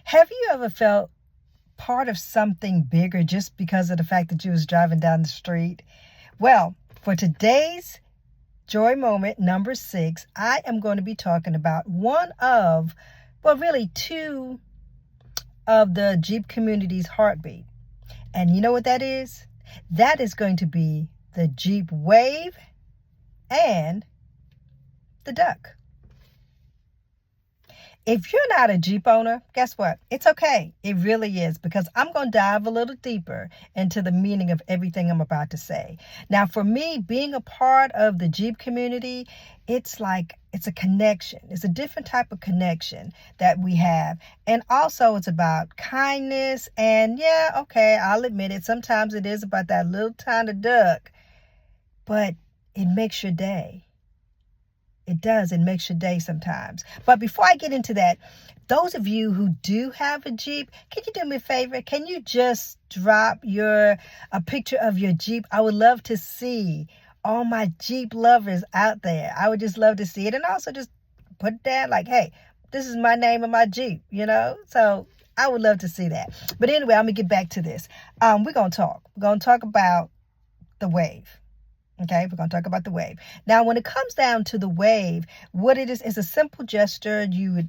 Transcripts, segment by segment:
Have you ever felt part of something bigger just because of the fact that you was driving down the street? Well, for today's Joy Moment number 6, I am going to be talking about really two of the Jeep community's heartbeat. And you know what that is? That is going to be the Jeep Wave and the Duck. If you're not a Jeep owner, guess what? It's okay. It really is, because I'm going to dive a little deeper into the meaning of everything I'm about to say. Now, for me, being a part of the Jeep community, it's a connection. It's a different type of connection that we have. And also it's about kindness. And yeah, okay, I'll admit it. Sometimes it is about that little tiny duck, but it makes your day. It does. It makes your day sometimes. But before I get into that, those of you who do have a Jeep, can you do me a favor? Can you just drop a picture of your Jeep? I would love to see all my Jeep lovers out there. I would just love to see it. And also just put it down like, hey, this is my name of my Jeep, So I would love to see that. But anyway, I'm going to get back to this. We're going to talk. We're going to talk about the Wave. Okay, we're going to talk about the Wave. Now, when it comes down to the Wave, what it is a simple gesture. You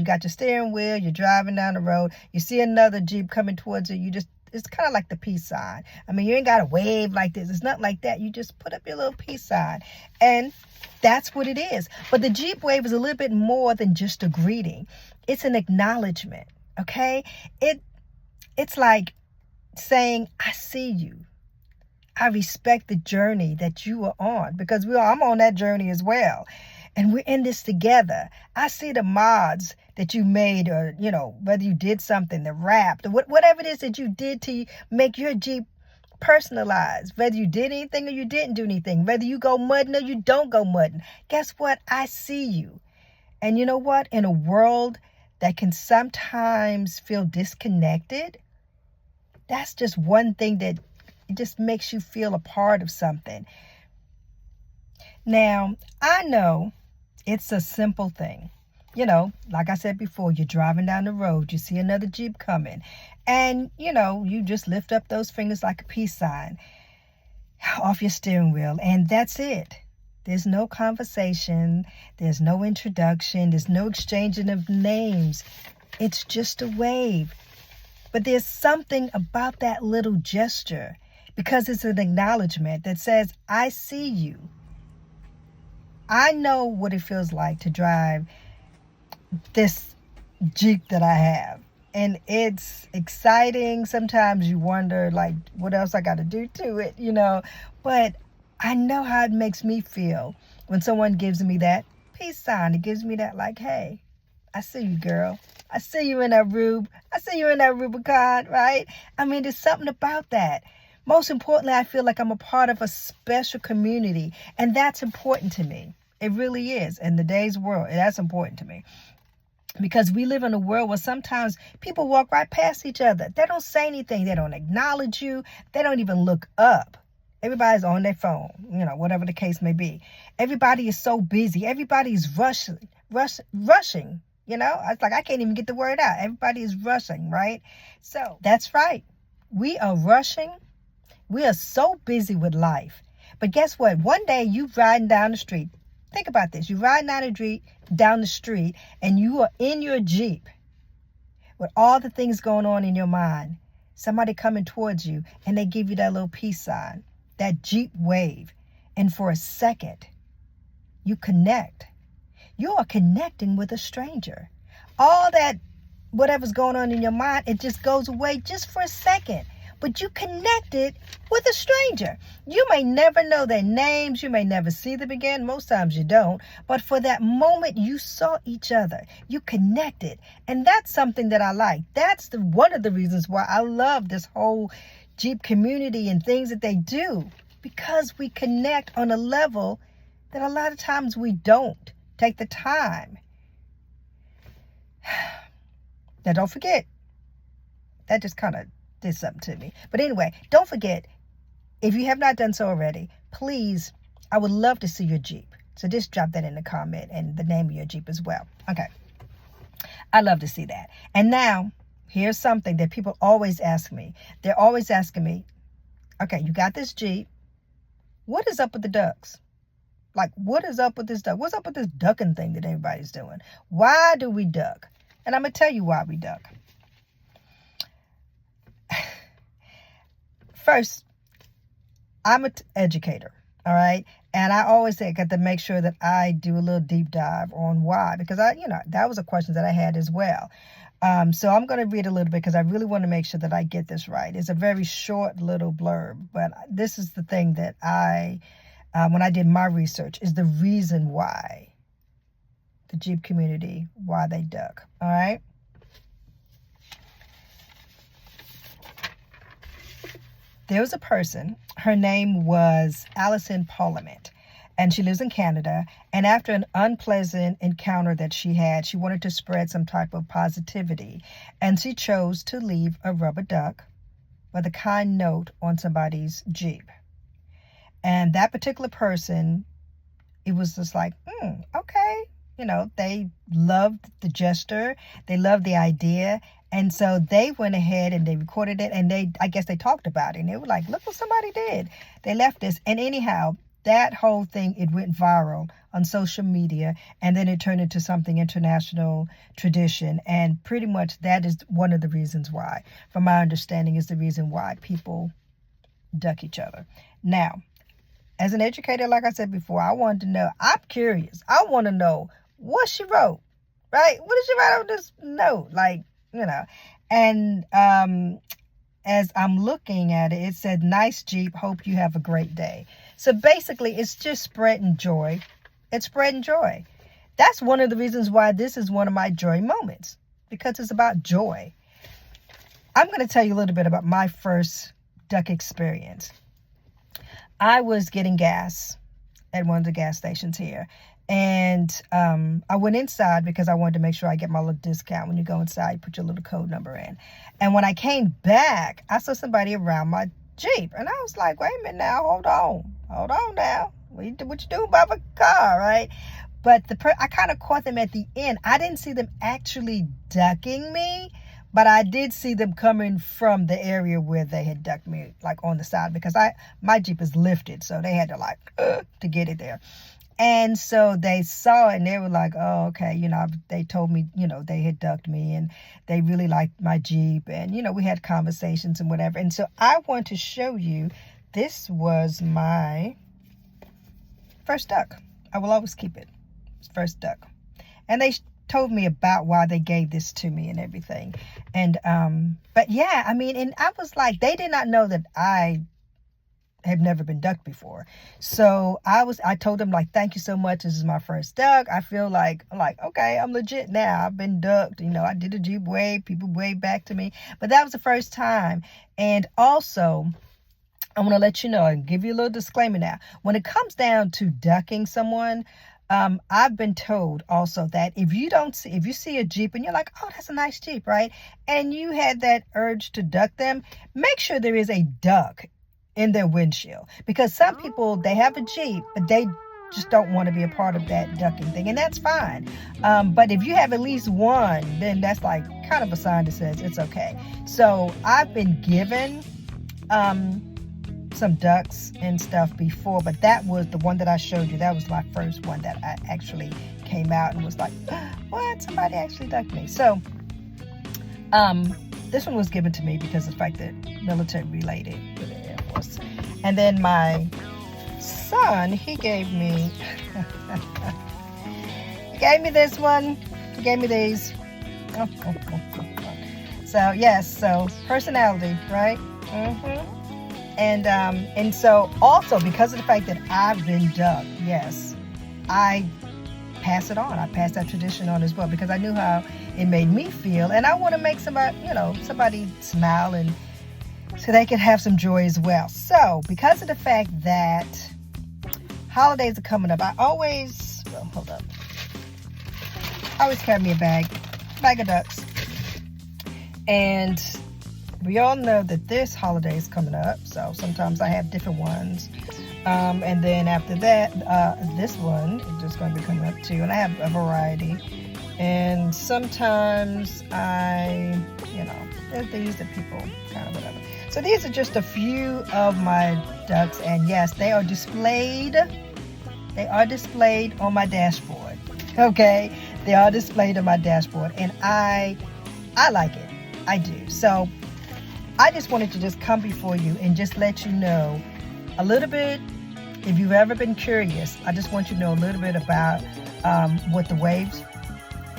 got your steering wheel, you're driving down the road, you see another Jeep coming towards you, it's kind of like the peace sign. I mean, you ain't got to wave like this. It's not like that. You just put up your little peace sign. And that's what it is. But the Jeep Wave is a little bit more than just a greeting. It's an acknowledgement, okay? It's like saying, I see you. I respect the journey that you are on, because I'm on that journey as well. And we're in this together. I see the mods that you made, or, whether you did something, the wrap, whatever it is that you did to make your Jeep personalized, whether you did anything or you didn't do anything, whether you go mudding or you don't go mudding. Guess what? I see you. And you know what? In a world that can sometimes feel disconnected, that's just one thing that it just makes you feel a part of something. Now, I know it's a simple thing. Like I said before, you're driving down the road, you see another Jeep coming, and, you just lift up those fingers like a peace sign off your steering wheel, and that's it. There's no conversation, there's no introduction, there's no exchanging of names. It's just a wave. But there's something about that little gesture, because it's an acknowledgement that says, I see you. I know what it feels like to drive this Jeep that I have. And it's exciting. Sometimes you wonder, like, what else I got to do to it, But I know how it makes me feel when someone gives me that peace sign. It gives me that, like, hey, I see you, girl. I see you in that Rube. I see you in that Rubicon, right? I mean, there's something about that. Most importantly, I feel like I'm a part of a special community, and that's important to me. It really is. In today's world, that's important to me, because we live in a world where sometimes people walk right past each other. They don't say anything. They don't acknowledge you. They don't even look up. Everybody's on their phone, whatever the case may be. Everybody is so busy. Everybody's rushing. It's like I can't even get the word out. Everybody is rushing, right? So that's right. We are rushing. We are so busy with life. But guess what? One day you riding down the street. Think about this. You riding down the street and you are in your Jeep with all the things going on in your mind. Somebody coming towards you and they give you that little peace sign, that Jeep Wave. And for a second, you connect. You are connecting with a stranger. All that, whatever's going on in your mind, it just goes away just for a second. But you connected with a stranger. You may never know their names. You may never see them again. Most times you don't. But for that moment, you saw each other. You connected. And that's something that I like. That's one of the reasons why I love this whole Jeep community and things that they do. Because we connect on a level that a lot of times we don't take the time. Now, don't forget, that just kind of did something to me. But anyway, don't forget, if you have not done so already, please, I would love to see your Jeep. So just drop that in the comment and the name of your Jeep as well. Okay. I love to see that. And now, here's something that people always ask me. They're always asking me, okay, you got this Jeep. What is up with the ducks? Like, what is up with this duck? What's up with this ducking thing that everybody's doing? Why do we duck? And I'm going to tell you why we duck. First, I'm an educator, all right? And I always say I got to make sure that I do a little deep dive on why, because that was a question that I had as well. So I'm going to read a little bit because I really want to make sure that I get this right. It's a very short little blurb, but this is the thing that when I did my research, is the reason why the Jeep community, why they duck, all right? There was a person, her name was Allison Parliament, and she lives in Canada. And after an unpleasant encounter that she had, she wanted to spread some type of positivity. And she chose to leave a rubber duck with a kind note on somebody's Jeep. And that particular person, it was just like, okay. They loved the gesture. They loved the idea. And so they went ahead and they recorded it, and I guess they talked about it, and they were like, look what somebody did. They left this. And anyhow, that whole thing, it went viral on social media, and then it turned into something international tradition. And pretty much that is one of the reasons why, from my understanding, is the reason why people duck each other. Now, as an educator, like I said before, I wanted to know, I'm curious. I want to know what she wrote, right? What did she write on this note? And as I'm looking at it, it said, nice Jeep, hope you have a great day. So basically, it's just spreading joy. It's spreading joy. That's one of the reasons why this is one of my joy moments, because it's about joy. I'm going to tell you a little bit about my first duck experience. I was getting gas at one of the gas stations here. And I went inside because I wanted to make sure I get my little discount. When you go inside, you put your little code number in. And when I came back, I saw somebody around my Jeep. And I was like, wait a minute now, hold on now. What you doing by my car, right? But I kind of caught them at the end. I didn't see them actually ducking me, but I did see them coming from the area where they had ducked me, like on the side, because my Jeep is lifted. So they had to to get it there. And so they saw it and they were like, oh, okay. They told me, they had ducked me and they really liked my Jeep. And, we had conversations and whatever. And so I want to show you, this was my first duck. I will always keep it. First duck. And they told me about why they gave this to me and everything. And, but yeah, and I was like, they did not know that I have never been ducked before. So I told them, like, thank you so much. This is my first duck. I feel like, okay, I'm legit now. I've been ducked. I did a Jeep wave. People waved back to me. But that was the first time. And also, I want to let you know and give you a little disclaimer now. When it comes down to ducking someone, I've been told also that if you see a Jeep and you're like, oh, that's a nice Jeep, right? And you had that urge to duck them, make sure there is a duck in their windshield, because some people, they have a Jeep, but they just don't want to be a part of that ducking thing, and that's fine. But if you have at least one, then that's like kind of a sign that says it's okay. So I've been given some ducks and stuff before, but that was the one that I showed you. That was my first one that I actually came out and was like, what? Somebody actually ducked me. So this one was given to me because of the fact that military related with the Air Force. And then my son, he gave me this one. He gave me these. So yes, so personality, right? And so also, because of the fact that I've been ducked, yes, I pass it on. I pass that tradition on as well, because I knew how it made me feel, and I want to make somebody smile, and so they can have some joy as well. So because of the fact that holidays are coming up, I always carry me a bag of ducks, and we all know that this holiday is coming up, so sometimes I have different ones. And then after that, this one is just going to be coming up too, and I have a variety. And sometimes there's these that people kind of whatever. So these are just a few of my ducks, and yes, they are displayed. They are displayed on my dashboard. Okay, they are displayed on my dashboard, and I like it. I do. So I just wanted to just come before you and just let you know a little bit. If you've ever been curious, I just want you to know a little bit about what the waves,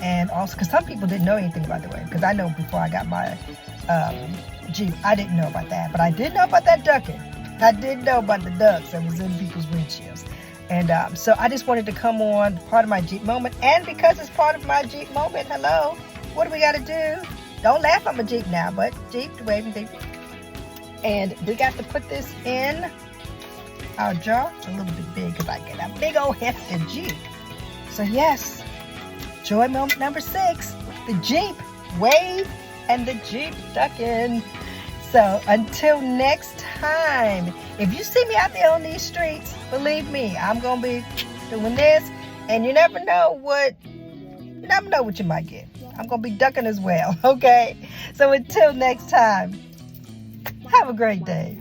and also because some people didn't know anything about the wave. Because I know before I got my Jeep, I didn't know about that, but I did know about that ducking. I did know about the ducks that was in people's windshields. And so I just wanted to come on part of my Jeep moment. And because it's part of my Jeep moment, hello, what do we got to do? Don't laugh at my Jeep now, but Jeep, the waving Jeep. And we got to put this in our jar. It's a little bit big because I get a big old hefty Jeep. So yes, joy moment number 6, the Jeep wave and the Jeep ducking. So until next time, if you see me out there on these streets, believe me, I'm going to be doing this, and you never know what you might get. I'm going to be ducking as well, okay? So until next time, have a great day.